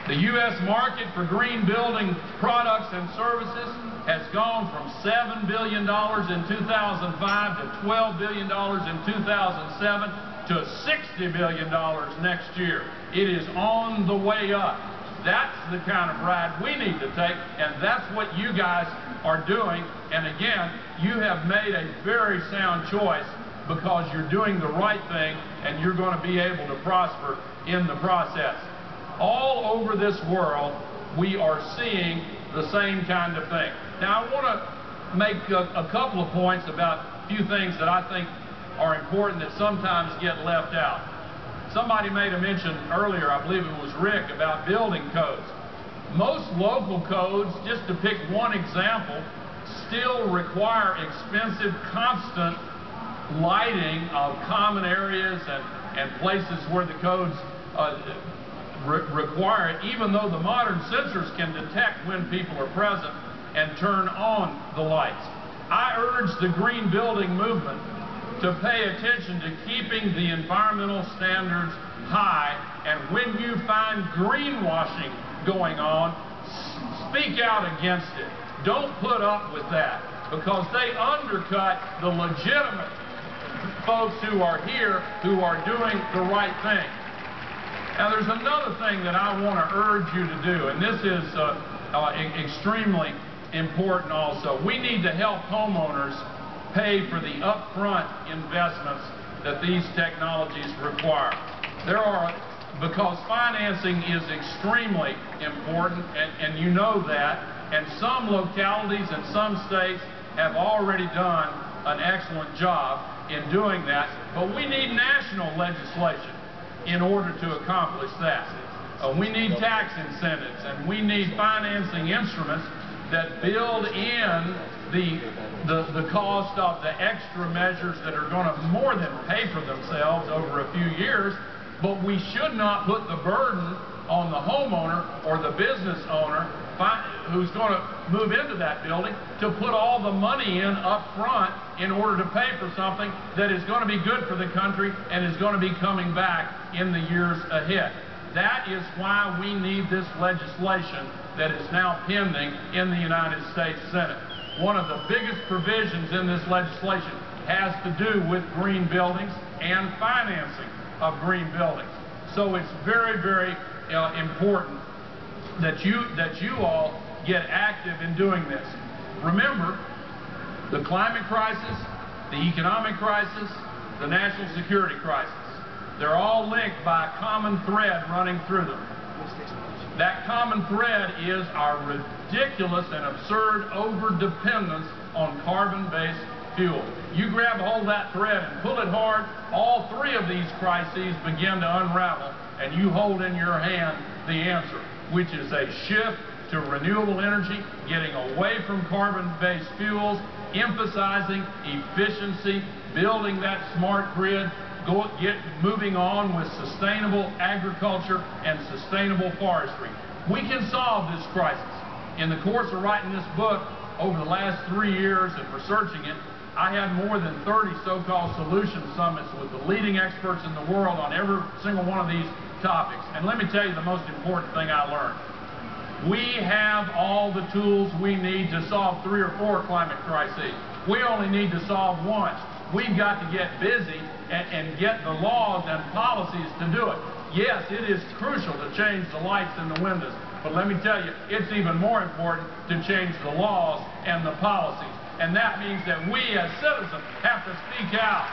The U.S. market for green building products and services has gone from $7 billion in 2005 to $12 billion in 2007 to $60 billion next year. It is on the way up. That's the kind of ride we need to take, and that's what you guys are doing. And again, you have made a very sound choice because you're doing the right thing and you're going to be able to prosper in the process. All over this world, we are seeing the same kind of thing. Now, I want to make a couple of points about a few things that I think are important that sometimes get left out. Somebody made a mention earlier, I believe it was Rick, about building codes. Most local codes, just to pick one example, still require expensive, constant lighting of common areas and places where the codes require it, even though the modern sensors can detect when people are present and turn on the lights. I urge the green building movement to pay attention to keeping the environmental standards high, and when you find greenwashing going on, speak out against it. Don't put up with that, because they undercut the legitimate folks who are here who are doing the right thing. Now, there's another thing that I want to urge you to do, and this is extremely important also. We need to help homeowners pay for the upfront investments that these technologies require. Because financing is extremely important, and you know that, and some localities and some states have already done an excellent job in doing that, but we need national legislation in order to accomplish that. We need tax incentives, and we need financing instruments that build in the cost of the extra measures that are going to more than pay for themselves over a few years, but we should not put the burden on the homeowner or the business owner who's going to move into that building to put all the money in up front in order to pay for something that is going to be good for the country and is going to be coming back in the years ahead. That is why we need this legislation that is now pending in the United States Senate. One of the biggest provisions in this legislation has to do with green buildings and financing of green buildings. So it's very, very important that you all get active in doing this. Remember, the climate crisis, the economic crisis, the national security crisis, they're all linked by a common thread running through them. That common thread is our ridiculous and absurd over-dependence on carbon-based fuel. You grab a hold of that thread and pull it hard, all three of these crises begin to unravel, and you hold in your hand the answer, which is a shift to renewable energy, getting away from carbon-based fuels, emphasizing efficiency, building that smart grid, moving on with sustainable agriculture and sustainable forestry. We can solve this crisis. In the course of writing this book, over the last 3 years and researching it, I had more than 30 so-called solution summits with the leading experts in the world on every single one of these topics. And let me tell you the most important thing I learned. We have all the tools we need to solve 3 or 4 climate crises. We only need to solve one. We've got to get busy and get the laws and policies to do it. Yes, it is crucial to change the lights in the windows, but let me tell you, it's even more important to change the laws and the policies. And that means that we as citizens have to speak out.